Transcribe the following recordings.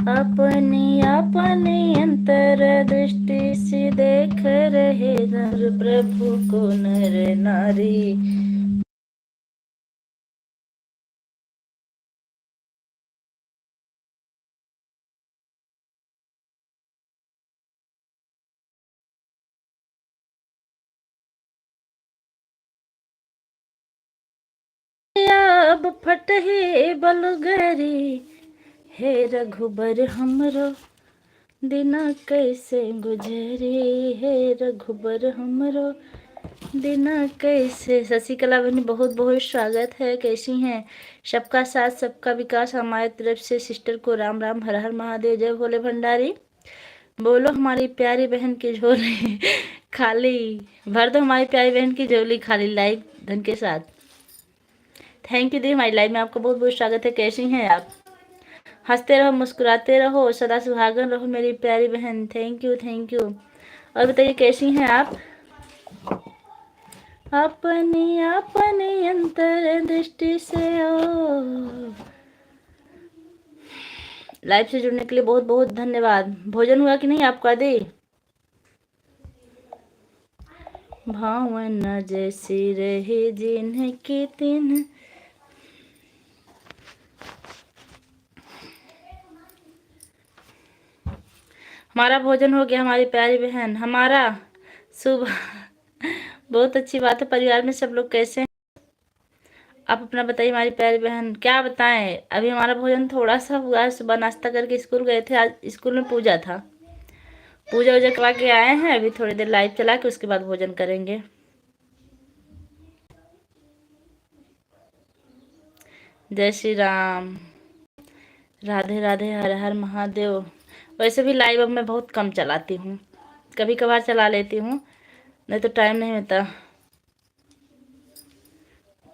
अपनी अपनी अंतर दृष्टि से देख रहे नर प्रभु को नर नारी। अब फटहे बलगरी हे रघुबर हमरो दिना कैसे गुजरी हे रघुबर हमरो दिना कैसे। शशिकला बहनी बहुत बहुत स्वागत है, कैसी हैं? सबका साथ सबका विकास हमारे तरफ से सिस्टर को राम राम, हर हर महादेव, जय भोले भंडारी। बोलो हमारी प्यारी बहन की झोली खाली भर दो, हमारी प्यारी बहन की झोली खाली, लाइक धन के साथ। थैंक यू दी, हमारी लाइव में आपका बहुत बहुत स्वागत है, कैसी हैं आप? हंसते रहो, मुस्कुराते रहो, सदा सुहागन रहो मेरी प्यारी बहन। Thank you thank you. और बताइए कैसी हैं आप? अपनी अपनी अंतर दृष्टि से ओ। लाइव से जुड़ने के लिए बहुत बहुत धन्यवाद। भोजन हुआ कि नहीं आपका? दी भावना जैसी रहे जिनकी तिन। हमारा भोजन हो गया हमारी प्यारी बहन, हमारा सुबह बहुत अच्छी बात है। परिवार में सब लोग कैसे हैं? आप अपना बताइए हमारी प्यारी बहन, क्या बताएं। अभी हमारा भोजन थोड़ा सा हुआ है, सुबह नाश्ता करके स्कूल गए थे, आज स्कूल में पूजा था, पूजा वूजा करवा के आए हैं। अभी थोड़ी देर लाइव चला के उसके बाद भोजन करेंगे। जय श्री राम, राधे राधे, हर हर महादेव। वैसे भी लाइव अब मैं बहुत कम चलाती हूँ, कभी कभार चला लेती हूँ, नहीं तो टाइम नहीं होता।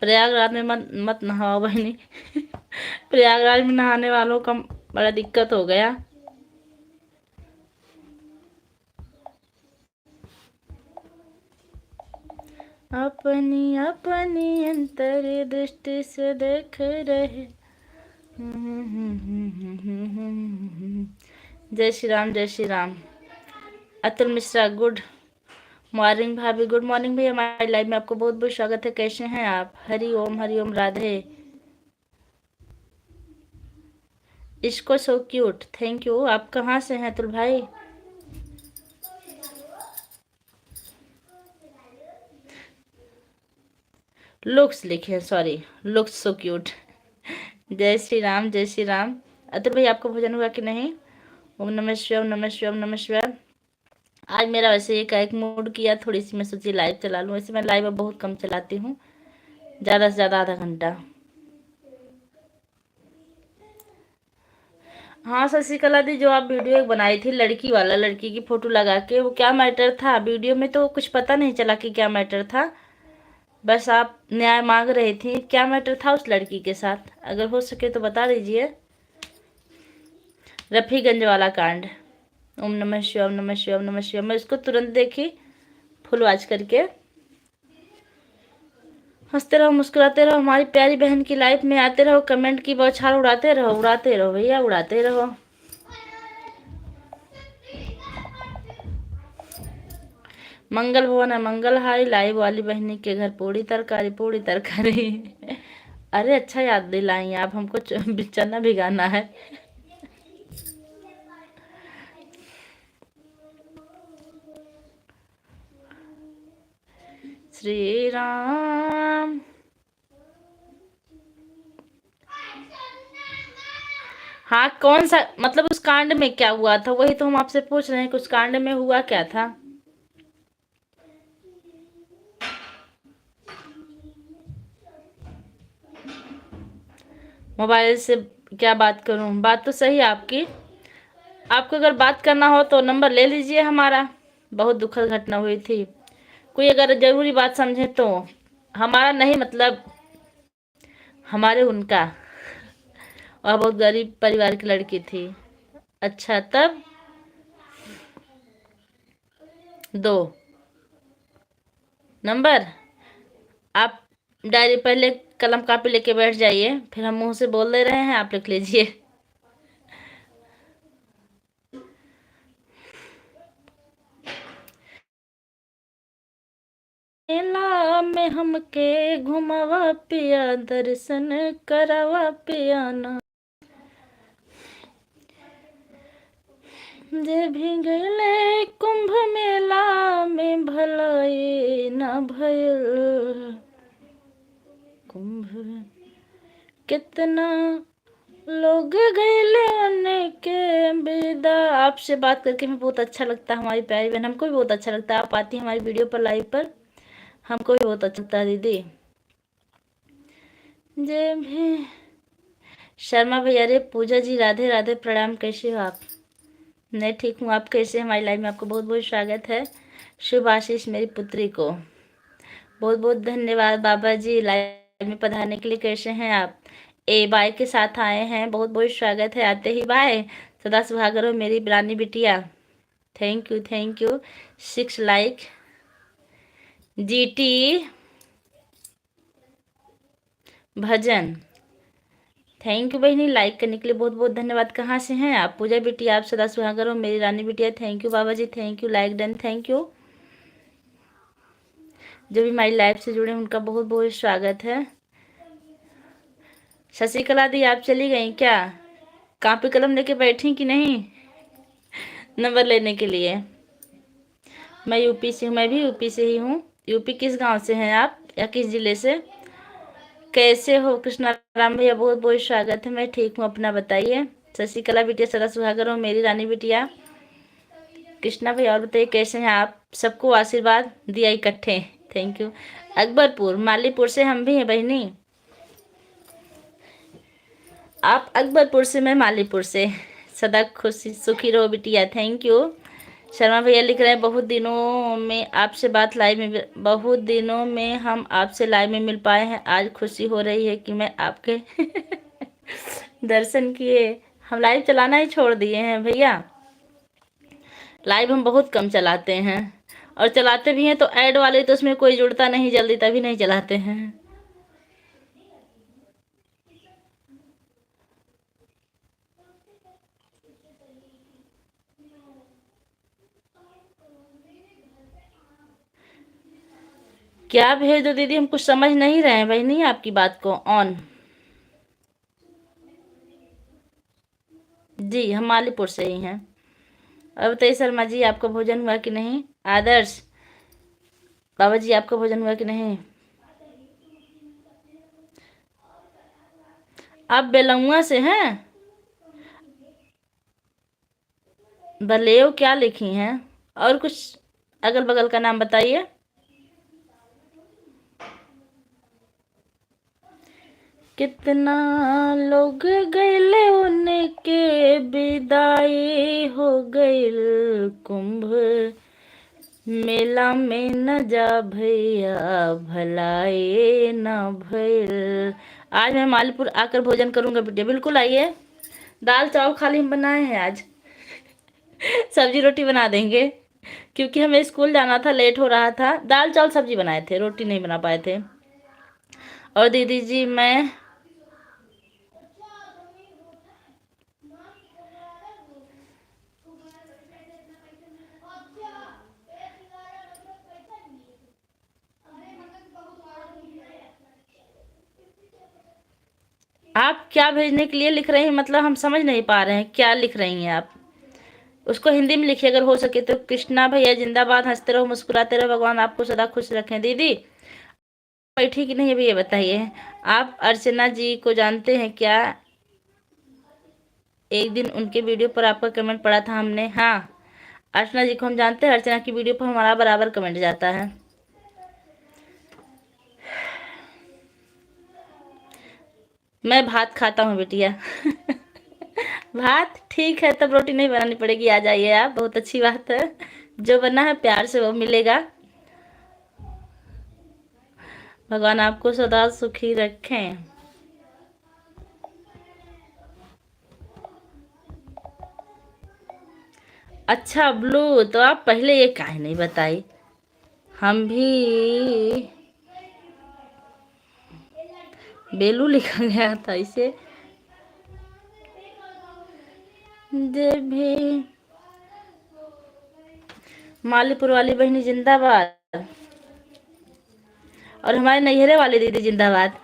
प्रयागराज में मत मत नहाओ बहनी प्रयागराज में नहाने वालों का बड़ा दिक्कत हो गया। अपनी अपनी अंतर दृष्टि से देख रहे। जय श्री राम, जय श्री राम। अतुल मिश्रा गुड मॉर्निंग भाभी, गुड मॉर्निंग भैया। हमारी लाइव में आपको बहुत बहुत स्वागत है, कैसे हैं आप? हरि ओम राधे। इसको सो क्यूट, थैंक यू। आप कहाँ से हैं अतुल भाई? लुक्स लिखे, सॉरी, लुक्स सो क्यूट। जय श्री राम, जय श्री राम। अतुल भाई आपका भोजन हुआ कि नहीं? ओम नमः शिवाय, ओम नमः शिवाय, ओम नमः शिवाय। आज मेरा वैसे एक एक मूड किया, थोड़ी सी मैं सोची लाइव चला लूँ। वैसे मैं लाइव अब बहुत कम चलाती हूँ, ज़्यादा से ज़्यादा आधा घंटा। हाँ शशिकला दी, जो आप वीडियो एक बनाई थी लड़की वाला, लड़की की फोटो लगा के, वो क्या मैटर था? वीडियो में तो कुछ पता नहीं चला कि क्या मैटर था, बस आप न्याय मांग रही थी। क्या मैटर था उस लड़की के साथ? अगर हो सके तो बता दीजिए। रफीगंज वाला कांड। ओम नमः शिवाय, ओम नमः शिवाय, ओम नमः शिवाय। मैं उसको तुरंत देखी फुल वॉच करके। हंसते रहो, मुस्कुराते रहो, हमारी प्यारी बहन की लाइफ में आते रहो, कमेंट की बौछार उड़ाते रहो भैया, उड़ाते रहो। मंगल भवन है मंगलहारी, लाइव वाली बहनी के घर पूड़ी तरकारी, पूड़ी तरकारी अरे अच्छा याद दिलाई आप हमको, चना भिगाना है। श्री राम। हाँ कौन सा, मतलब उस कांड में क्या हुआ था, वही तो हम आपसे पूछ रहे हैं कि उस कांड में हुआ क्या था। मोबाइल से क्या बात करूं? बात तो सही है आपकी। आपको अगर बात करना हो तो नंबर ले लीजिए हमारा। बहुत दुखद घटना हुई थी, कोई अगर जरूरी बात समझे तो। हमारा नहीं मतलब हमारे, उनका। और बहुत गरीब परिवार की लड़की थी। अच्छा तब दो नंबर। आप डायरी पहले कलम कापी लेके बैठ जाइए, फिर हम मुंह से बोल दे रहे हैं, आप लिख लीजिए। मेला में हमके घुमावा पिया, दर्शन करावा पिया ना। जे भी गले कुंभ मेला में भलाई न भयल। कुंभ कितना लोग गए के विदा। आपसे बात करके हमें बहुत अच्छा लगता है हमारी प्यारी बहन, हमको भी बहुत अच्छा लगता है। आप आती हैं हमारी वीडियो पर लाइव पर, हमको भी बहुत अच्छा लगता है दीदी। जय भी शर्मा भैया, रे पूजा जी राधे राधे, प्रणाम। कैसे हो आप? मैं ठीक हूँ, आप कैसे? हमारी लाइव में आपको बहुत बहुत स्वागत है। शुभ आशीष मेरी पुत्री को। बहुत बहुत धन्यवाद बाबा जी लाइव में पधारने के लिए। कैसे हैं आप? ए बाय के साथ आए हैं, बहुत बहुत स्वागत है। आते ही बाय, सदा सुहागर हो मेरी रानी बिटिया। Thank you thank you. 6 like. GT bhajan, thank you बहनी, लाइक करने के लिए बहुत बहुत धन्यवाद। कहाँ से हैं आप? पूजा बिटिया, आप सदा सुहागर हो मेरी रानी बिटिया। थैंक यू बाबा जी, thank you, like done, thank you. जो भी हमारी लाइव से जुड़े उनका बहुत बहुत स्वागत है। शशिकला दी, आप चली गई क्या? कॉपी कलम लेके बैठी कि नहीं नंबर लेने के लिए? मैं यूपी से हूँ, मैं भी यूपी से ही हूँ। यूपी किस गांव से हैं आप या किस जिले से? कैसे हो कृष्णा राम भैया? बहुत बहुत स्वागत है। मैं ठीक हूँ, अपना बताइए। शशिकला बिटिया सदा सुहागर हो मेरी रानी बिटिया। कृष्णा भैया और बताइए कैसे हैं आप? सबको आशीर्वाद दिया इकट्ठे, थैंक यू। अकबरपुर मालीपुर से हम भी हैं बहनी। आप अकबरपुर से, मैं मालीपुर से। सदा खुशी सुखी रहो बिटिया, थैंक यू। शर्मा भैया लिख रहे हैं बहुत दिनों में आपसे बात लाइव में, बहुत दिनों में हम आपसे लाइव में मिल पाए हैं। आज खुशी हो रही है कि मैं आपके दर्शन किए। हम लाइव चलाना ही छोड़ दिए हैं भैया। लाइव हम बहुत कम चलाते हैं, और चलाते भी हैं तो ऐड वाले तो उसमें कोई जुड़ता नहीं जल्दी, तभी नहीं चलाते हैं। क्या भेज दो दीदी? हम कुछ समझ नहीं रहे हैं भाई, नहीं आपकी बात को। ऑन जी, हम मालीपुर से ही हैं। अब बताइए शर्मा जी, आपका भोजन हुआ कि नहीं? आदर्श बाबा जी, आपका भोजन हुआ कि नहीं? आप बेलुआ से हैं? बलेव क्या लिखी हैं? और कुछ अगल बगल का नाम बताइए। कितना लोग गए उनके विदाई हो गईल। कुंभ मेला में न जा भैया, भलाई न भइल। आज मैं मालपुर आकर भोजन करूंगा बेटे, बिल्कुल आइए। दाल चावल खाली हम बनाए हैं आज सब्जी रोटी बना देंगे, क्योंकि हमें स्कूल जाना था, लेट हो रहा था। दाल चावल सब्जी बनाए थे, रोटी नहीं बना पाए थे। और दीदी जी, मैं आप क्या भेजने के लिए लिख रही हैं? मतलब हम समझ नहीं पा रहे हैं क्या लिख रही हैं आप। उसको हिंदी में लिखिए अगर हो सके तो। कृष्णा भैया जिंदाबाद, हंसते रहो मुस्कुराते रहो, भगवान आपको सदा खुश रखें। दीदी बैठी कि नहीं अभी ये बताइए। आप अर्चना जी को जानते हैं क्या? एक दिन उनके वीडियो पर आपका कमेंट पड़ा था हमने। हाँ, अर्चना जी को हम जानते हैं। अर्चना की वीडियो पर हमारा बराबर कमेंट जाता है। मैं भात खाता हूँ बिटिया भात ठीक है, तब रोटी नहीं बनानी पड़ेगी। आ जाइए आप, बहुत अच्छी बात है। जो बना है प्यार से वो मिलेगा। भगवान आपको सदा सुखी रखें। अच्छा ब्लू, तो आप पहले ये काहे नहीं बताई? हम भी बेलू लिखा गया था इसे। जे भी मालीपुर वाली बहनी जिंदाबाद। और हमारे नैहरे वाली दीदी जिंदाबाद।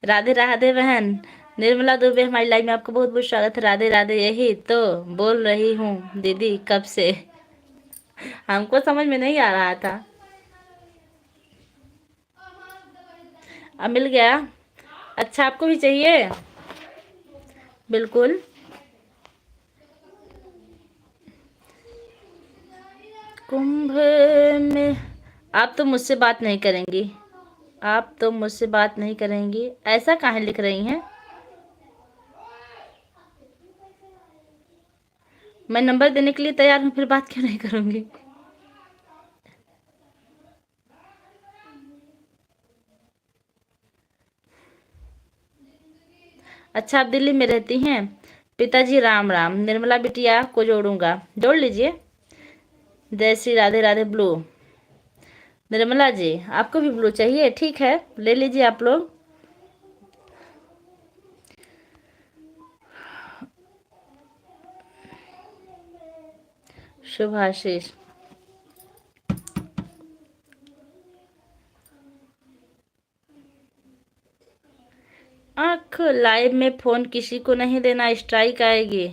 राधे राधे बहन। निर्मला दुबे हमारी लाइफ में, आपको बहुत बहुत स्वागत है। राधे राधे, यही तो बोल रही हूँ दीदी कब से। हमको समझ में नहीं आ रहा था, अब मिल गया। अच्छा, आपको भी चाहिए? बिल्कुल। कुंभ में आप तो मुझसे बात नहीं करेंगी, आप तो मुझसे बात नहीं करेंगी, ऐसा काहे लिख रही हैं? मैं नंबर देने के लिए तैयार हूँ, फिर बात क्यों नहीं करूँगी? अच्छा, आप दिल्ली में रहती हैं? पिताजी राम राम। निर्मला बिटिया को जोड़ूंगा, जोड़ लीजिए। जय श्री राधे राधे। ब्लू, निर्मला जी आपको भी ब्लू चाहिए? ठीक है, ले लीजिए आप लोग। शुभाशीष, आँख लाइव में फोन किसी को नहीं देना, स्ट्राइक आएगी।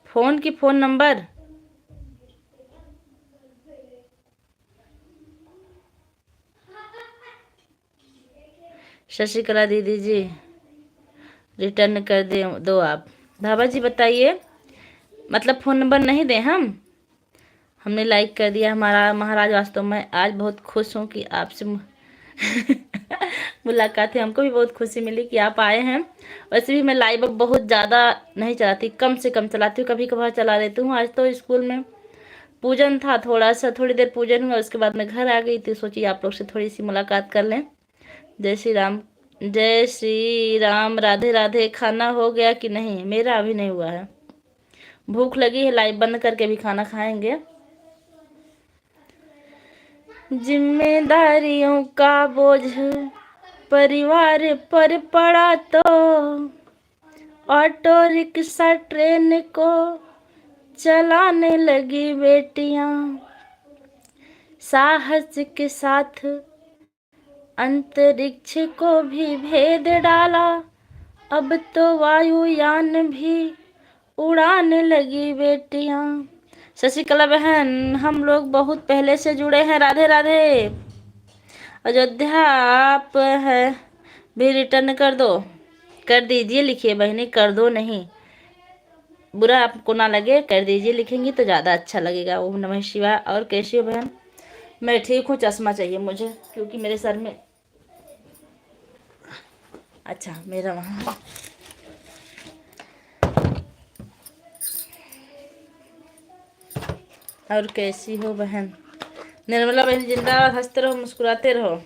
फोन की फोन नंबर, शशिकला दीदी जी रिटर्न कर दे दो आप। धाबा जी बताइए, मतलब फोन नंबर नहीं दें हम? हमने लाइक कर दिया। हमारा महाराज, वास्तव में आज बहुत खुश हूँ कि आपसे मुलाकात है। हमको भी बहुत खुशी मिली कि आप आए हैं। वैसे भी मैं लाइव अब बहुत ज़्यादा नहीं चलाती, कम से कम चलाती हूँ, कभी कभार चला लेती हूँ। आज तो स्कूल में पूजन था, थोड़ा सा थोड़ी देर पूजन हुआ, उसके बाद मैं घर आ गई थी। सोची आप लोग से थोड़ी सी मुलाकात कर लें। जय श्री राम। जय श्री राम। राधे राधे। खाना हो गया कि नहीं? मेरा अभी नहीं हुआ है, भूख लगी है, लाइव बंद करके भी खाना खाएंगे। जिम्मेदारियों का बोझ परिवार पर पड़ा तो ऑटो रिक्शा ट्रेन को चलाने लगी बेटियां। साहस के साथ अंतरिक्ष को भी भेद डाला, अब तो वायुयान भी उड़ाने लगी बेटियां। शशिकला बहन, हम लोग बहुत पहले से जुड़े हैं। राधे राधे। अयोध्या आप है भी रिटर्न कर दो, कर दीजिए। लिखिए बहनी, कर दो नहीं, बुरा आपको ना लगे, कर दीजिए। लिखेंगी तो ज़्यादा अच्छा लगेगा। ओम नमः शिवाय। और कैसी हो बहन? मैं ठीक हूँ। चश्मा चाहिए मुझे क्योंकि मेरे सर में, अच्छा मेरा वहाँ। और कैसी हो बहन? निर्मला बहन जिंदाबाद। हंसते रहो, मुस्कुराते रहो,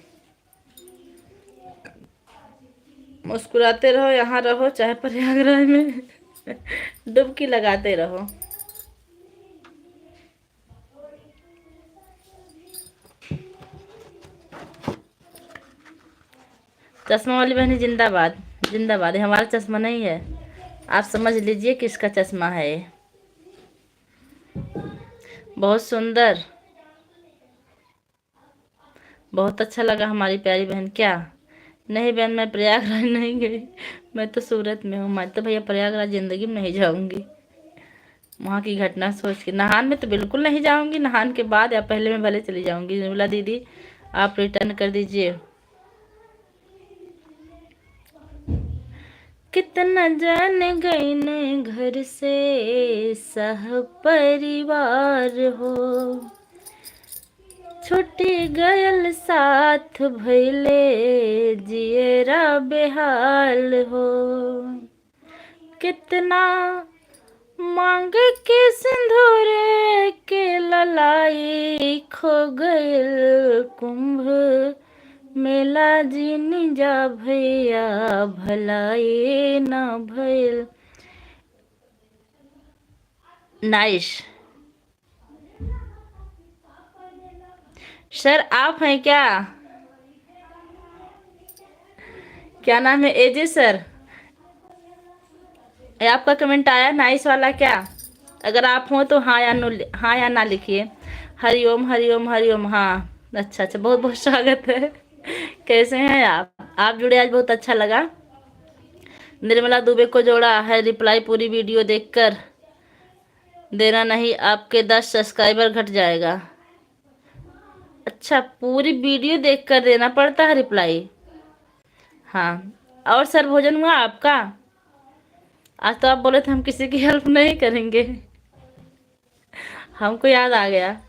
मुस्कुराते रहो। यहाँ रहो चाहे प्रयागराज में डुबकी लगाते रहो। चश्मा वाली बहनी जिंदाबाद। जिंदाबाद। हमारा चश्मा नहीं है, आप समझ लीजिए किसका चश्मा है ये। बहुत सुंदर, बहुत अच्छा लगा हमारी प्यारी बहन। क्या? नहीं बहन, मैं प्रयागराज नहीं गई, मैं तो सूरत में हूँ। मैं तो भैया प्रयागराज जिंदगी में नहीं जाऊंगी। वहाँ की घटना सोच के, नहान में तो बिल्कुल नहीं जाऊंगी, नहान के बाद या पहले में भले चली जाऊंगी। निर्मला दीदी आप रिटर्न कर दीजिए। कितना जान गई ने घर से सह परिवार हो, छुट्टी गयल साथ भैले जियरा बेहाल हो। कितना मांग के सिंदूर के ललाई खो गयल कुंभ मेला जीनी जा भैया भलाई ना भइल। नाइस सर, आप हैं क्या? क्या नाम है? एजे सर। आपका कमेंट आया नाइस वाला क्या? अगर आप हो तो हाँ या नो, हाँ या ना लिखिए। हरिओम हरिओम हरिओम। हाँ अच्छा अच्छा, बहुत बहुत स्वागत है। कैसे हैं आप जुड़े, आज बहुत अच्छा लगा। निर्मला दुबे को जोड़ा है रिप्लाई, पूरी वीडियो देखकर देना, नहीं आपके 10 सब्सक्राइबर घट जाएगा। अच्छा, पूरी वीडियो देखकर देना पड़ता है रिप्लाई। हाँ, और सर भोजन हुआ आपका? आज तो आप बोले थे हम किसी की हेल्प नहीं करेंगे। हमको याद आ गया।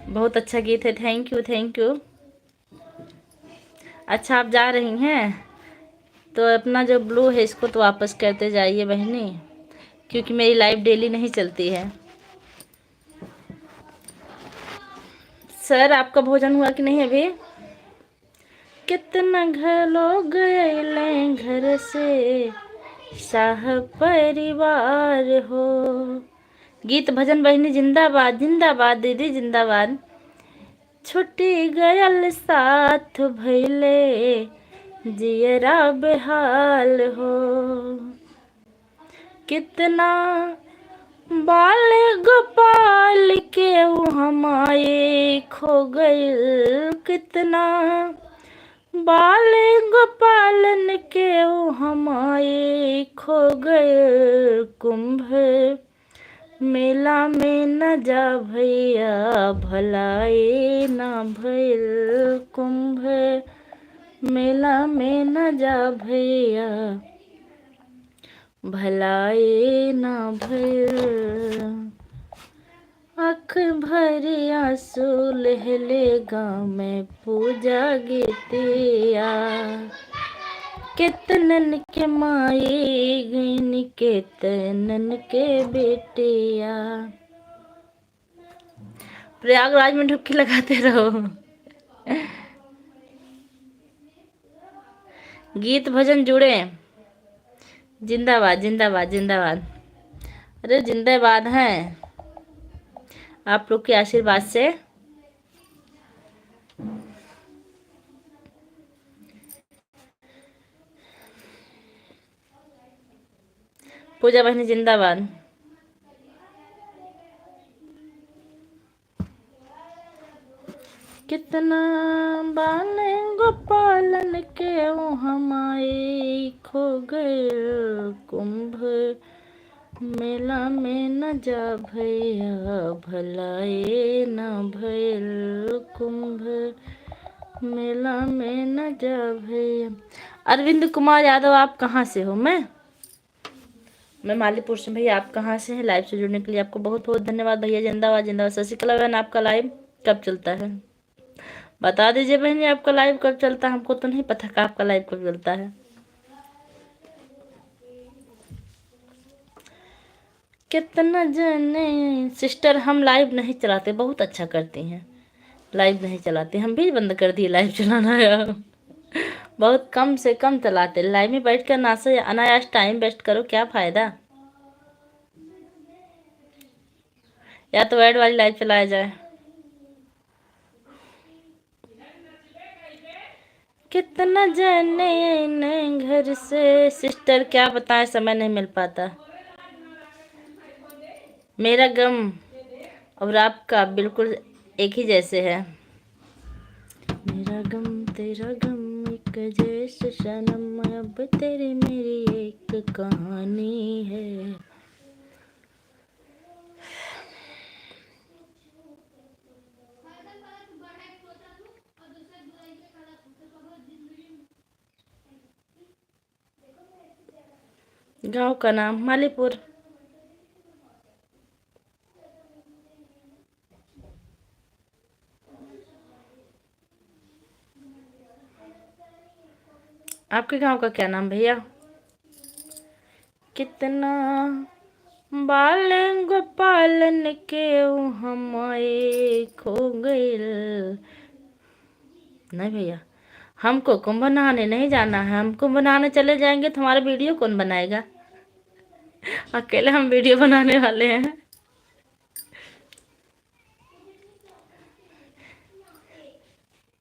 बहुत अच्छा गीत है, थैंक यू थैंक यू। अच्छा, आप जा रही हैं तो अपना जो ब्लू है इसको तो वापस करते जाइए बहनी, क्योंकि मेरी लाइफ डेली नहीं चलती है। सर आपका भोजन हुआ कि नहीं अभी? कितना घर लोग गए घर से, शाह परिवार हो। गीत भजन बहनी जिंदाबाद जिंदाबाद, दीदी जिंदाबाद। छुट्टी गयल साथ भैले, जियरा बेहाल हो। कितना बाल गोपाल के हमारे खो गइल, कितना बाल गोपालन के हमारे खो गइल। कुंभ मेला में न जा भैया, भलाए न भइल। कुंभ मेला में न जा भैया, भलाए न भइल। आँख भरी आंसू लहले गाँव में पूजा गीतिया, केतनन के माई गईन केतनन के बेटिया। प्रयागराज में डुबकी लगाते रहो। गीत भजन जुड़े, जिंदाबाद जिंदाबाद जिंदाबाद। अरे जिंदाबाद हैं आप लोग के आशीर्वाद से। पूजा बहनी जिंदाबाद। कितना बाल गोपालन के हमारे खो गए, कुंभ मेला में न जा भैया, भलाए न भइल। कुंभ मेला में न जा भैया। अरविंद कुमार यादव, आप कहाँ से हो? मैं मालीपुर से। भैया आप कहाँ से हैं? लाइव से जुड़ने के लिए आपको बहुत बहुत धन्यवाद भैया। जिंदाबाद जिंदाबाद। शशिकला बहन, आपका लाइव कब चलता है बता दीजिए बहन, आपका लाइव कब चलता है? हमको तो नहीं पता कि आपका लाइव कब चलता है। कितना जने सिस्टर, हम लाइव नहीं चलाते, बहुत अच्छा करती हैं। लाइव नहीं चलाते, हम भी बंद कर दिए लाइव चलाना यार। बहुत कम से कम चलाते। लाइव में बैठ कर नासे अनायास टाइम वेस्ट करो, क्या फायदा। या तो ऐड वाली लाइव चलाया जाए। कितना जने घर से सिस्टर, क्या बताएं, समय नहीं मिल पाता। मेरा गम और आपका बिल्कुल एक ही जैसे है। मेरा गम तेरा गम एक जैसे सनम, अब तेरी मेरी एक कहानी है। गांव का नाम मालीपुर। आपके गांव का क्या नाम भैया? कितना बाल गोपालन के हमारे खो गइल। नहीं भैया, हमको कुंभ नहाने नहीं जाना है। हम कुंभ नहाने चले जाएंगे तो हमारा वीडियो कौन बनाएगा? अकेले हम वीडियो बनाने वाले हैं।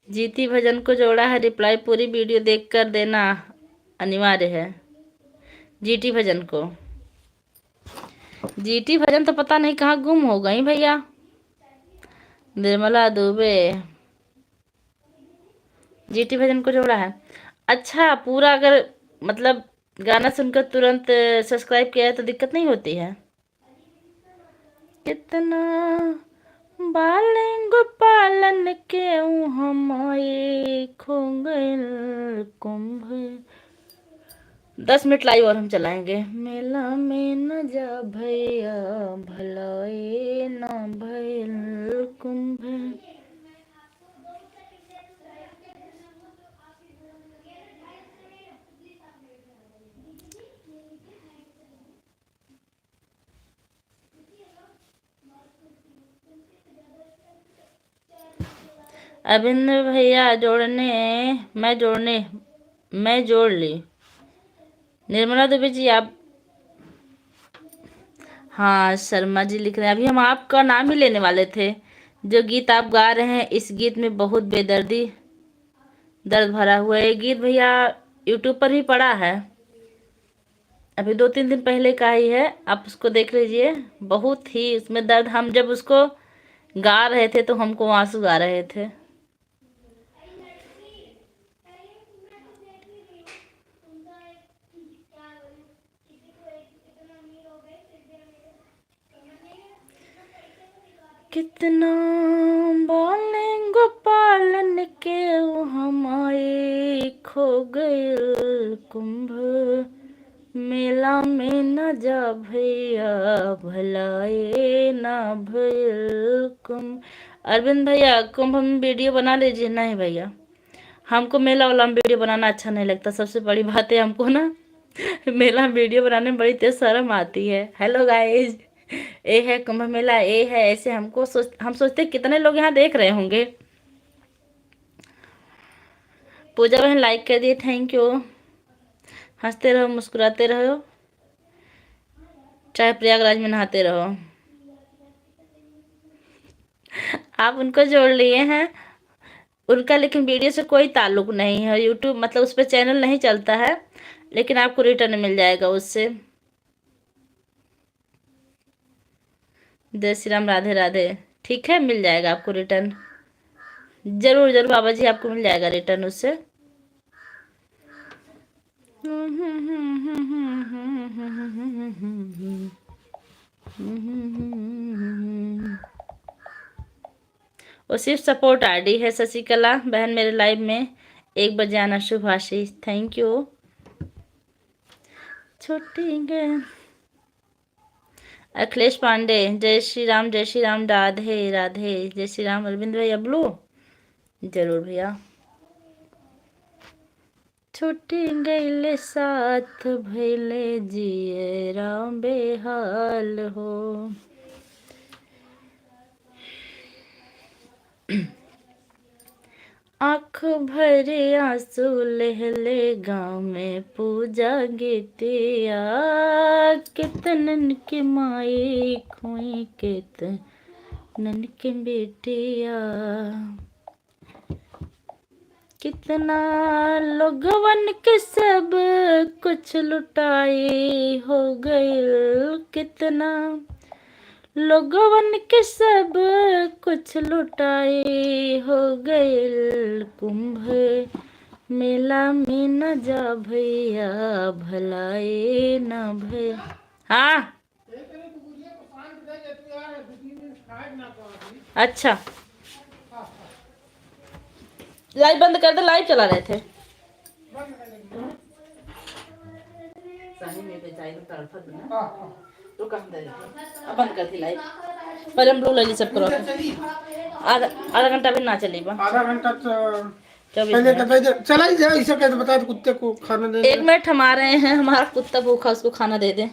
जीती भजन को जोड़ा है रिप्लाई, पूरी वीडियो देख कर देना अनिवार्य है। जीटी भजन को जीटी भजन तो पता नहीं कहाँ गुम हो गई भैया। निर्मला दुबे जीटी भजन को जोड़ा है। अच्छा, पूरा अगर मतलब गाना सुनकर तुरंत सब्सक्राइब किया है तो दिक्कत नहीं होती है। कितना बालें गोपालन के हमारे खो गइल कुंभ। 10 मिनट लाइव और हम चलाएंगे। मेला में न जा भैया भलाए न भइल कुंभ। अरविंद भैया मैं जोड़ ली। निर्मला दुबे जी आप, हाँ शर्मा जी लिख रहे हैं। अभी हम आपका नाम ही लेने वाले थे। जो गीत आप गा रहे हैं इस गीत में बहुत बेदर्दी दर्द भरा हुआ है। ये गीत भैया यूट्यूब पर भी पड़ा है, अभी 2-3 दिन पहले का ही है। आप उसको देख लीजिए, बहुत ही उसमें दर्द। हम जब उसको गा रहे थे तो हमको आंसू आ रहे थे। कितना बाले गोपालन के हमारे खो गए कुंभ। मेला में न जा भैया भलाए ना भइल कुंभ। अरविंद भैया कुंभ में वीडियो बना लीजिए। नहीं भैया, हमको मेला वाला में वीडियो बनाना अच्छा नहीं लगता। सबसे बड़ी बात है हमको ना मेला में वीडियो बनाने में बड़ी तेज शर्म आती है। हेलो गाइस, ये है कुंभ मेला, ये है ऐसे। हम सोचते कितने लोग यहाँ देख रहे होंगे। पूजा बहन लाइक कर दिए, थैंक यू। हंसते रहो मुस्कुराते रहो, चाहे प्रयागराज में नहाते रहो। आप उनको जोड़ लिए हैं, उनका लेकिन वीडियो से कोई ताल्लुक नहीं है। यूट्यूब मतलब उस पर चैनल नहीं चलता है, लेकिन आपको रिटर्न मिल जाएगा उससे। जय श्री राम, राधे राधे। ठीक है, मिल जाएगा आपको रिटर्न। जरूर जरूर बाबा जी, आपको मिल जाएगा रिटर्न उससे। वो सिर्फ सपोर्ट आईडी है। शशिकला बहन मेरे लाइव में 1 बजे आना। शुभ आशीष, थैंक यू। छोटी गए अखिलेश पांडे, जय श्री राम जय श्री राम, राधे राधे, जय श्री राम। अरविंद भैया ब्लू, जरूर भैया। छुट्टी गईले साथ भैले जिए राम बेहाल हो। आँख भरे आंसू लहले गाँव में पूजा गीतिया। कितनन के माई खोई कितनन के बेटिया। कितना लोगवन के सब कुछ लुटाई हो गइल। कितना लोगवन के सब कुछ लुटाई हो गइल। कुंभ मेला में न जा भैया भलाए न भैया। हाँ अच्छा, लाइव बंद कर दे, लाइव चला रहे थे। सही में बेचाई तो तड़फत ना। तो कम दे देते, अब बंद कर दी लाइव। पर हम ब्लू ले सब करो। आधा आधा घंटा भी ना चली बा। आधा घंटा तो 24 मिनट चला ही जाए। इसे कैसे बता दो कुत्ते को खाना दे। 1 मिनट हम आ रहे हैं, हमारा कुत्ता भूखा, उसको खाना दे दे।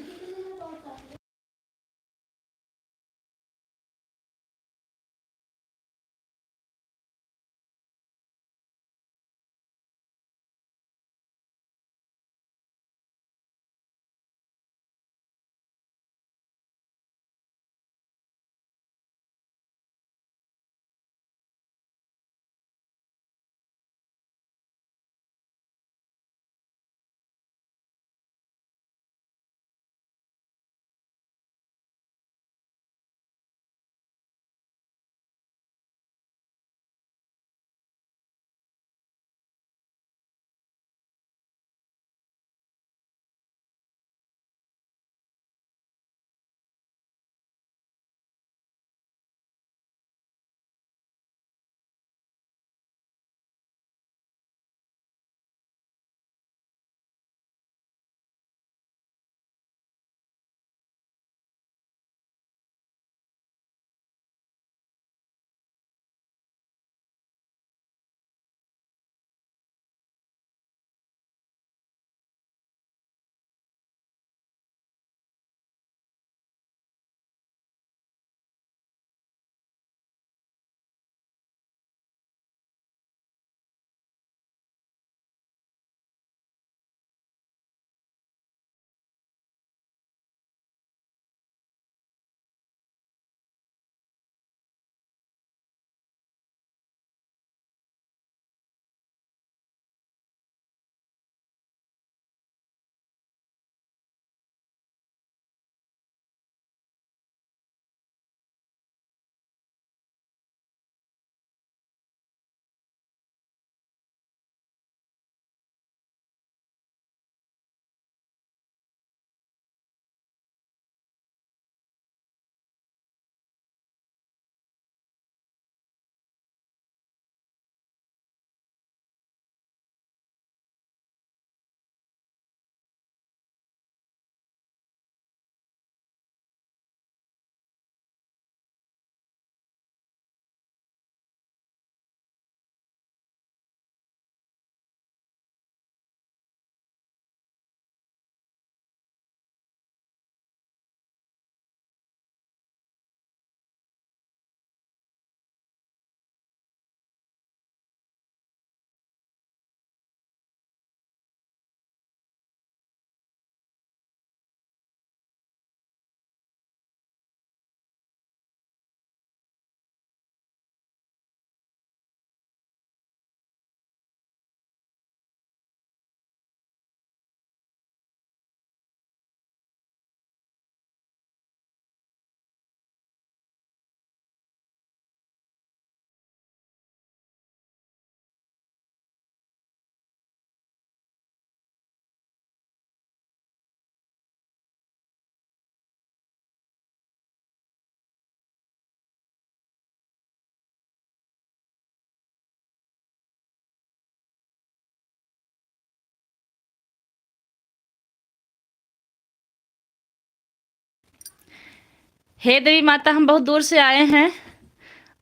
हे देवी माता, हम बहुत दूर से आए हैं,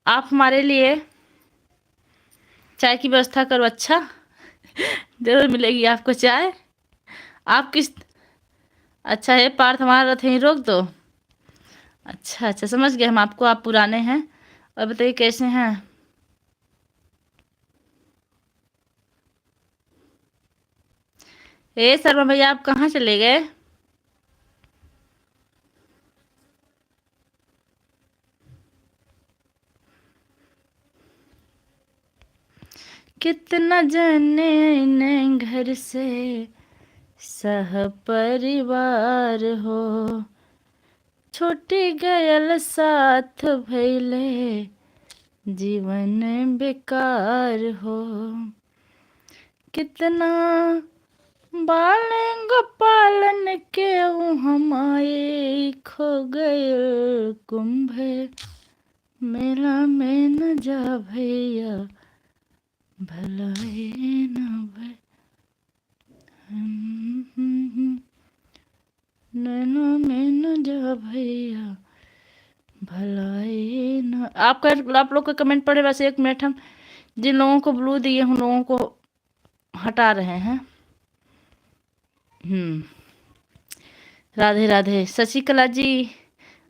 आप हमारे लिए चाय की व्यवस्था करो। अच्छा, जरूर मिलेगी आपको चाय। आप किस, अच्छा है पार्थ, हमारा रथ यहीं रोक दो। अच्छा अच्छा, समझ गए हम आपको, आप पुराने हैं। और बताइए कैसे हैं? ए शर्मा भैया, आप कहाँ चले गए? कितना जने ने घर से सह परिवार हो, छूटी गयल साथ भैले जीवन बेकार हो। कितना बाल गोपालन के हमारे खो गए कुंभ मेला में न जा भैया भलाई न भै नैनो में न जा भैया भलाई न। आप लोग का कमेंट पढ़े, बस 1 मिनट, हम जिन लोगों को ब्लू दिए उन लोगों को हटा रहे हैं। राधे राधे। शशिकला जी,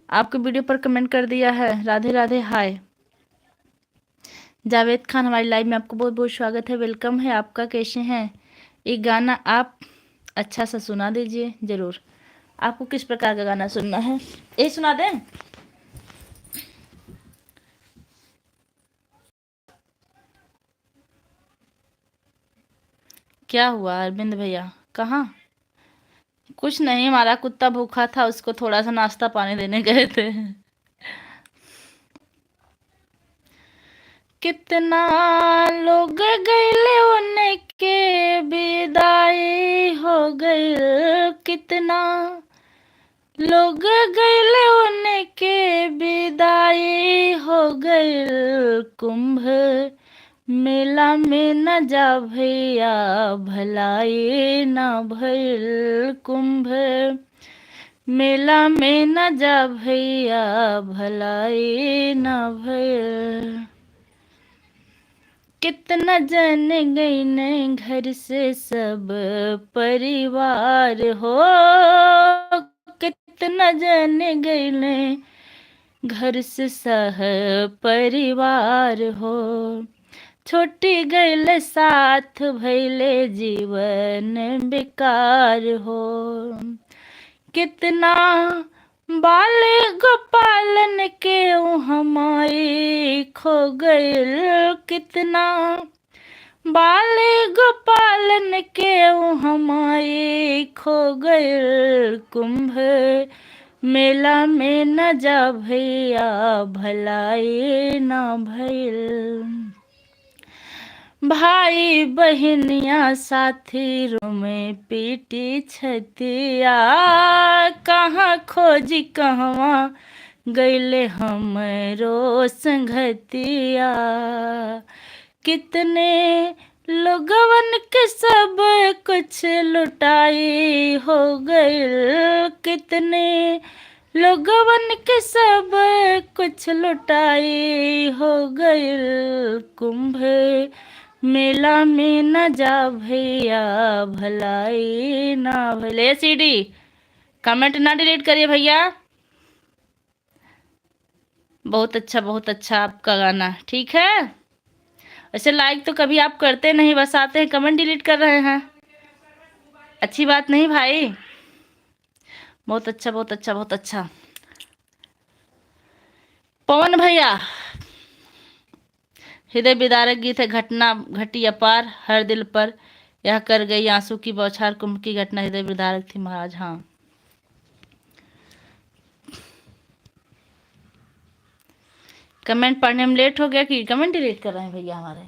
आपके वीडियो पर कमेंट कर दिया है। राधे राधे, हाय। जावेद खान, हमारी लाइव में आपको बहुत बहुत स्वागत है, वेलकम है आपका। कैसे हैं? एक गाना आप अच्छा सा सुना दीजिए जरूर। आपको किस प्रकार का गाना सुनना है, ये सुना दें? क्या हुआ अरविंद भैया, कहाँ? कुछ नहीं, हमारा कुत्ता भूखा था, उसको थोड़ा सा नाश्ता पानी देने गए थे। कितना लोग गए उनके विदाई हो गई, कितना लोग गए उनके विदाई हो गई, कुंभ मेला में न जा भैया भलाई न भइल, कुंभ मेला में न जा भैया भलाई न भइल। कितना जन गई न घर से सब परिवार हो, कितना जन गई न घर से सह परिवार हो, छोटी गैल साथ भैले जीवन बेकार हो। कितना बाल गोपालन के हमारे खो गए, कितना बाल गोपालन के हमारे खो गए, कुंभ मेला में न जा भैया भलाई न भइल। भाई बहनिया साथी में पीटी छतिया, कहाँ खोजी कहवा गईले हमरो संगतिया। कितने लोगवन के सब कुछ लुटाई हो गई, कितने लोगवन के सब कुछ लुटाई हो गई, कुंभ मेला में न जा भैया भलाई ना भले। सीडी कमेंट ना डिलीट करिए भैया। बहुत अच्छा आपका गाना, ठीक है। ऐसे लाइक तो कभी आप करते नहीं, बस आते हैं कमेंट डिलीट कर रहे हैं, अच्छी बात नहीं भाई। बहुत अच्छा। पवन भैया, हृदय विदारक गीत है। घटना घटी अपार हर दिल पर, यह कर गई आंसू की बौछार, कुंभ की घटना हृदय विदारक थी महाराज। हाँ, कमेंट पढ़ने में लेट हो गया कि कमेंट डिलीट कर रहे हैं भैया हमारे।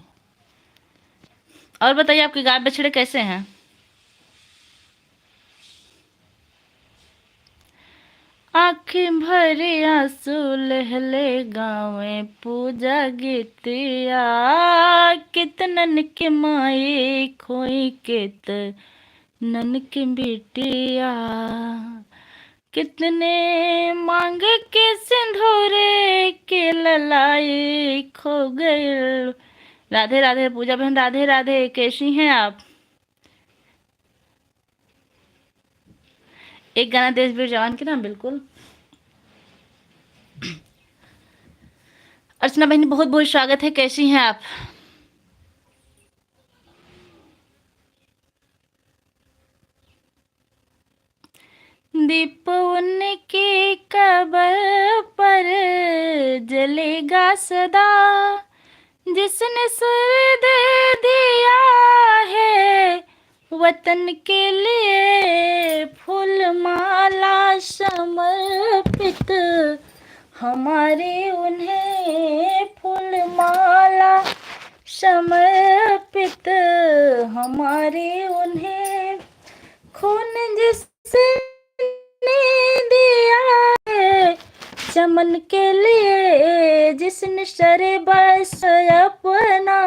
और बताइए आपके गाय बछड़े कैसे हैं? आँखें भरे आंसू लहले गावे पूजा गीतिया, कितनन के माई खोई केत नन के बिटिया, कितने मांग के सिंदूरे के ललाई खो गए। राधे राधे पूजा बहन, राधे राधे, कैसी हैं आप? एक गाना देशवीर जवान के नाम, बिल्कुल। अर्चना बहन बहुत बहुत स्वागत है, कैसी हैं आप? दीप उनकी कबर पर जलेगा सदा, जिसने सर दे दिया है वतन के लिए, फूल माला समर्पित हमारी उन्हें, फूल माला समर्पित हमारी उन्हें, खून जिसने दिया है चमन के लिए, जिसने शरे बस अपना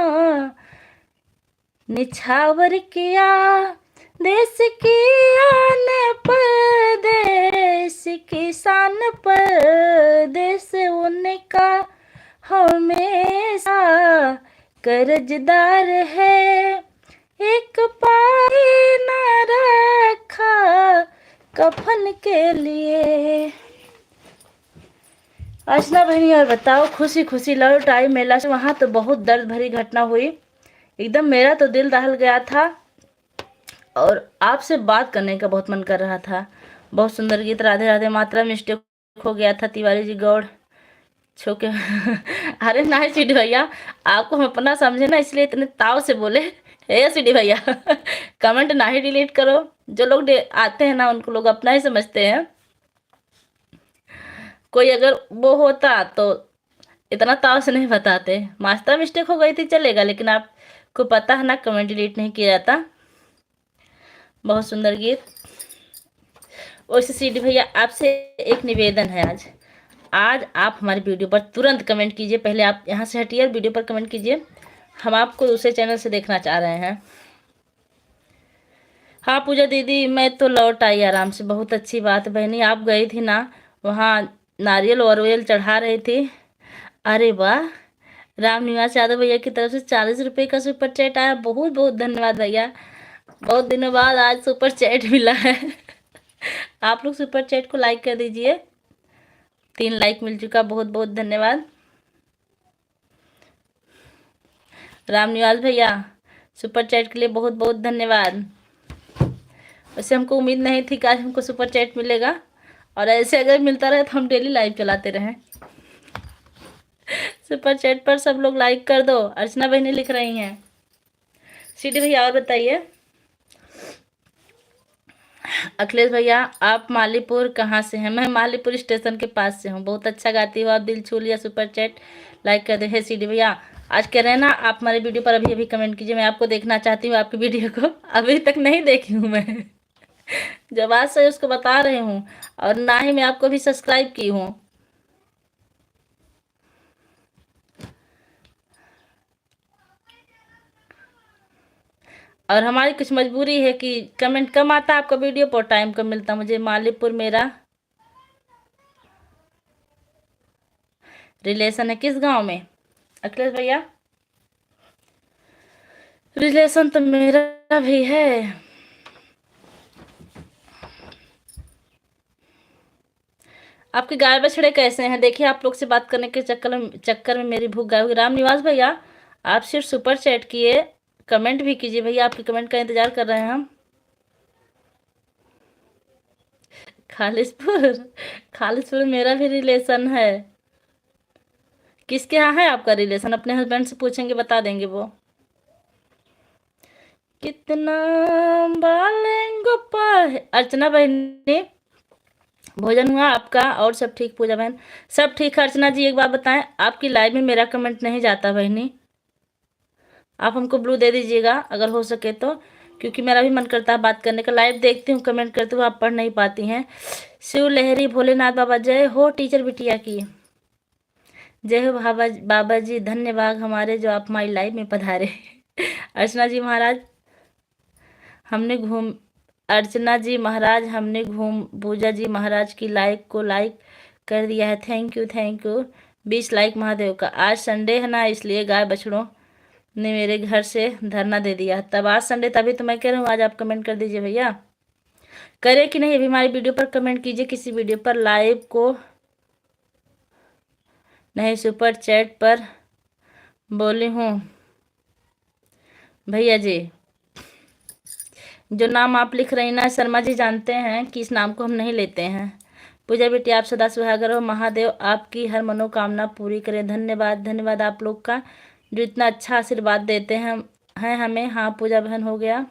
निछावर किया, देश की आन पर देश की शान पर, देश उनका हमेशा कर्जदार है, एक पाई न रखा कफन के लिए। अर्चना बहनी और बताओ, खुशी खुशी लौट आई मेला से, वहाँ तो बहुत दर्द भरी घटना हुई, एकदम मेरा तो दिल दहल गया था और आपसे बात करने का बहुत मन कर रहा था। बहुत सुंदर गीत, राधे राधे, मात्रा मिस्टेक हो गया था, तिवारी जी गौड़ छोके अरे नहीं सीडी भैया, आपको हम अपना समझे ना, इसलिए इतने ताव से बोले। हे सीडी भैया कमेंट ना ही डिलीट करो, जो लोग आते हैं ना उनको लोग अपना ही समझते हैं। कोई अगर वो होता तो इतना ताव से नहीं बताते। मास्टर मिस्टेक हो गई थी चलेगा, लेकिन आपको पता है ना कमेंट डिलीट नहीं किया जाता। बहुत सुंदर गीत। वैसे सीडी भैया आपसे एक निवेदन है, आज आप हमारी वीडियो पर तुरंत कमेंट कीजिए। पहले आप यहाँ से हटिए, वीडियो पर कमेंट कीजिए, हम आपको दूसरे चैनल से देखना चाह रहे हैं। हाँ पूजा दीदी, मैं तो लौट आई आराम से, बहुत अच्छी बात बहनी। आप गई थी ना, वहाँ नारियल और ऑयल चढ़ा रही थी। अरे वाह, राम निवास यादव भैया की तरफ से 40 रुपये का सुपर चैट आया, बहुत बहुत धन्यवाद भैया। बहुत दिनों बाद आज सुपर चैट मिला है आप लोग सुपर चैट को लाइक कर दीजिए, 3 लाइक मिल चुका, बहुत बहुत धन्यवाद। राम निवास भैया सुपर चैट के लिए बहुत बहुत धन्यवाद। वैसे हमको उम्मीद नहीं थी कि आज हमको सुपर चैट मिलेगा, और ऐसे अगर मिलता रहे तो हम डेली लाइव चलाते रहें। सुपर चैट पर सब लोग लाइक कर दो, अर्चना बहनी लिख रही हैं। सीडी भैया और बताइए। अखिलेश भैया आप मालीपुर कहाँ से हैं? मैं मालीपुर स्टेशन के पास से हूँ। बहुत अच्छा गाती हो आप, दिल छू लिया, सुपर चैट लाइक कर दे। है सीडी भैया आज कह रहे हैं ना आप हमारे वीडियो पर अभी अभी कमेंट कीजिए, मैं आपको देखना चाहती हूँ, आपकी वीडियो को अभी तक नहीं देखी हूँ मैं जो बात सही उसको बता रही हूँ, और ना ही मैं आपको भी सब्सक्राइब की हूँ। और हमारी कुछ मजबूरी है कि कमेंट कम आता है आपका वीडियो पर, टाइम कम मिलता मुझे। मालीपुर मेरा रिलेशन है, किस गांव में अखिलेश भैया? रिलेशन तो मेरा भी है। आपके गाय बछड़े कैसे हैं? देखिए आप लोग से बात करने के चक्कर में मेरी भूख गायब हुई। राम निवास भैया आप सिर्फ सुपर चैट किए, कमेंट भी कीजिए भैया, आपके कमेंट का इंतजार कर रहे हैं हम। खालिसपुर, खालिसपुर मेरा भी रिलेशन है। किसके यहाँ है आपका रिलेशन? अपने हस्बैंड से पूछेंगे, बता देंगे वो। कितना बालेंगो पाए। अर्चना बहनी भोजन हुआ आपका? और सब ठीक पूजा बहन? सब ठीक है। अर्चना जी एक बात बताएं, आपकी लाइव में मेरा कमेंट नहीं जाता बहनी, आप हमको ब्लू दे दीजिएगा अगर हो सके तो, क्योंकि मेरा भी मन करता है बात करने का। लाइव देखती हूँ, कमेंट करती हूँ, आप पढ़ नहीं पाती हैं। शिव लहरी भोलेनाथ बाबा जय हो, टीचर बिटिया की जय हो। बाबा जी धन्यवाद हमारे, जो आप हमारी लाइव में पधारे अर्चना जी महाराज हमने अर्चना जी महाराज, हमने घूम पूजा जी महाराज की लाइक को लाइक कर दिया है, thank you thank you. 20 like Mahadev का। आज संडे है ना, इसलिए गाय बछड़ों ने मेरे घर से धरना दे दिया। तब आज संडे, तभी तो मैं कह रहा हूँ आज आप कमेंट कर दीजिए भैया। करे कि नहीं अभी हमारी वीडियो पर कमेंट कीजिए, किसी वीडियो पर लाइव को नहीं, सुपर चैट पर बोली हूँ भैया जी। जो नाम आप लिख रही ना शर्मा जी, जानते हैं कि इस नाम को हम नहीं लेते हैं। पूजा बेटी आप सदा सुहागर हो, महादेव आपकी हर मनोकामना पूरी करें। धन्यवाद धन्यवाद आप लोग का जो इतना अच्छा आशीर्वाद देते हैं हमें। हाँ पूजा बहन हो गया,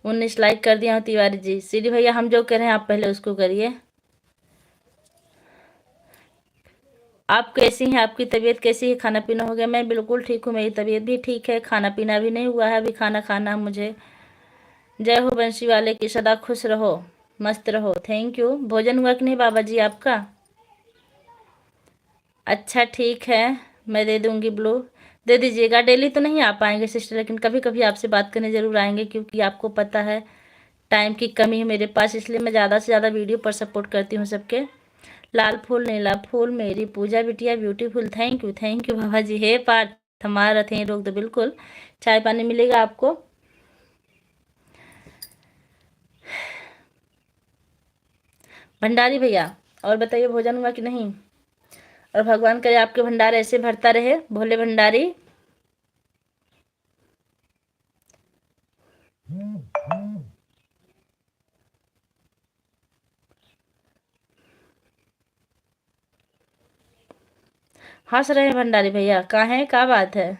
19 लाइक कर दिया हूँ तिवारी जी। सीधी भैया हम जो कह रहे हैं आप पहले उसको करिए। आप कैसी हैं, आपकी तबीयत कैसी है, खाना पीना हो गया? मैं बिल्कुल ठीक हूँ, मेरी तबीयत भी ठीक है, खाना पीना भी नहीं हुआ है, अभी खाना खाना मुझे। जय हो बंशी वाले की, सदा खुश रहो मस्त रहो, थैंक यू। भोजन हुआ कि नहीं बाबा जी आपका? अच्छा ठीक है, मैं दे दूंगी ब्लू, दे दीजिएगा। डेली तो नहीं आ पाएंगे सिस्टर, लेकिन कभी कभी आपसे बात करने ज़रूर आएंगे, क्योंकि आपको पता है टाइम की कमी है मेरे पास, इसलिए मैं ज़्यादा से ज़्यादा वीडियो पर सपोर्ट करती हूँ सबके। लाल फूल नीला फूल मेरी पूजा बिटिया ब्यूटीफुल, थैंक यू बाबा जी। हे पार्थ हमारा थे रोक दो, बिल्कुल चाय पानी मिलेगा आपको। भंडारी भैया और बताइए भोजन हुआ कि नहीं? और भगवान करे आपके भंडार ऐसे भरता रहे, भोले भंडारी। हंस रहे हैं भंडारी भैया, कहाँ है, क्या बात है?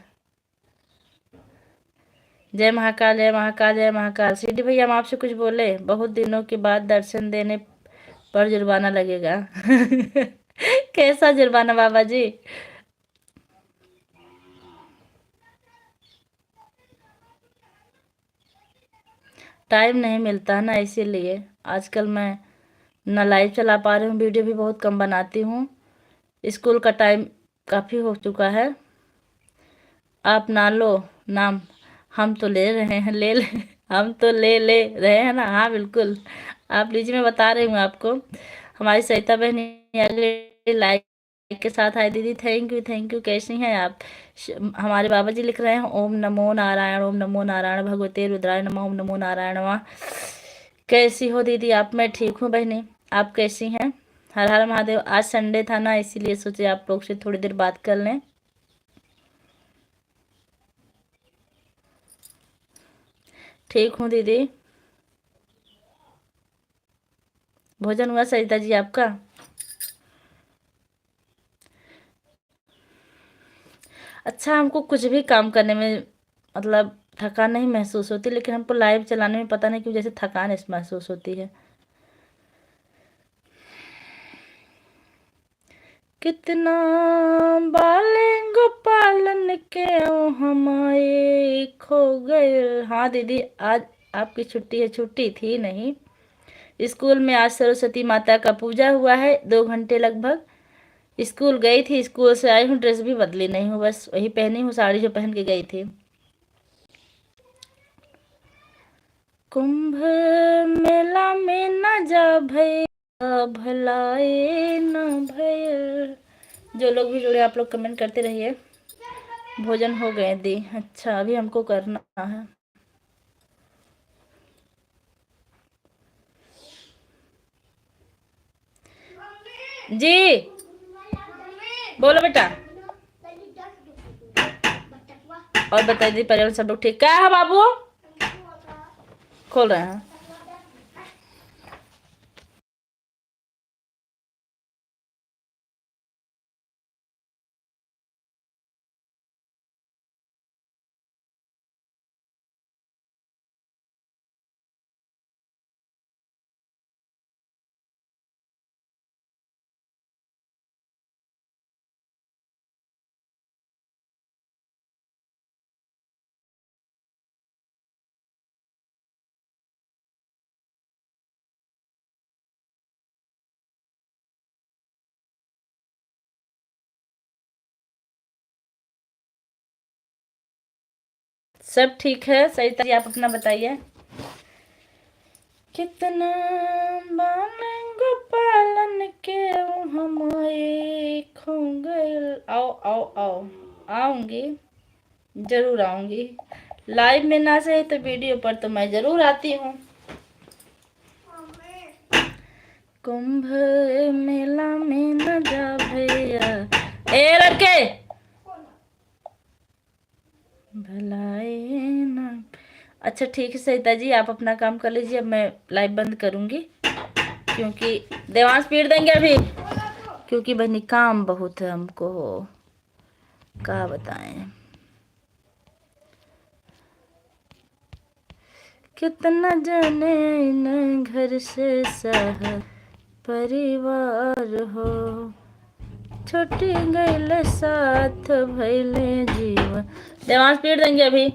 जय महाकाल जय महाकाल जय महाकाल। सीडी भैया हम आपसे कुछ बोले? बहुत दिनों के बाद दर्शन देने पर जुर्माना लगेगा। कैसा जुर्माना बाबा जी? टाइम नहीं मिलता ना, इसीलिए आजकल मैं ना लाइव चला पा रही हूँ, वीडियो भी बहुत कम बनाती हूँ। स्कूल का टाइम काफ़ी हो चुका है। आप ना लो नाम, हम तो ले रहे हैं, ले ले हम तो ले रहे हैं ना। हाँ बिल्कुल आप लीजिए, मैं बता रही हूँ आपको। हमारी सरिता बहन लाइक के साथ आए। दीदी थैंक यू, कैसी हैं आप? हमारे बाबा जी लिख रहे हैं ओम नमो नारायण, ओम नमो नारायण भगवते रुद्राय नमः, ओम नमो नारायण नमः। कैसी हो दीदी आप? मैं ठीक हूँ बहनी, आप कैसी हैं? हर हर महादेव। आज संडे था ना, इसीलिए सोचे आप लोग से थोड़ी देर बात कर लें। ठीक हूँ दीदी। भोजन हुआ सरिता जी आपका? अच्छा, हमको कुछ भी काम करने में मतलब थकान नहीं महसूस होती, लेकिन हमको लाइव चलाने में पता नहीं क्यों जैसे थकान इस महसूस होती है। कितना बाले गोपालन के हमारे खो गए। हाँ दीदी आज आपकी छुट्टी है? छुट्टी थी नहीं, स्कूल में आज सरस्वती माता का पूजा हुआ है, 2 घंटे लगभग। स्कूल गई थी, स्कूल से आई हूँ, ड्रेस भी बदली नहीं हूँ, बस वही पहनी हूँ साड़ी जो पहन के गई थी। कुंभ मेला में न जा भैया, भलाए न भैया। जो लोग भी जुड़े आप लोग कमेंट करते रहिए। भोजन हो गए दी? अच्छा अभी हमको करना है जी। बोलो बेटा। और बताइए दी, परिवार सब लोग ठीक? क्या है बाबू? खोल रहे हैं। सब ठीक है सरिता जी, आप अपना बताइए। कितना बान गोपालन के हम एक हो गए। आओ आओ आओ, आऊंगी, जरूर आऊंगी। लाइव में ना सही तो वीडियो पर तो मैं जरूर आती हूँ। कुंभ मेला में न जा भैया, ए रखे भलाई ना। अच्छा ठीक है सरिता जी, आप अपना काम कर लीजिए, अब मैं लाइव बंद करूंगी क्योंकि देवांश पीट देंगे अभी, क्योंकि बहनी काम बहुत है हमको, क्या बताएं। कितना जने न घर से सह परिवार हो, छुट्टी गईल साथ भैले जीवन। देवांश पीट देंगे अभी।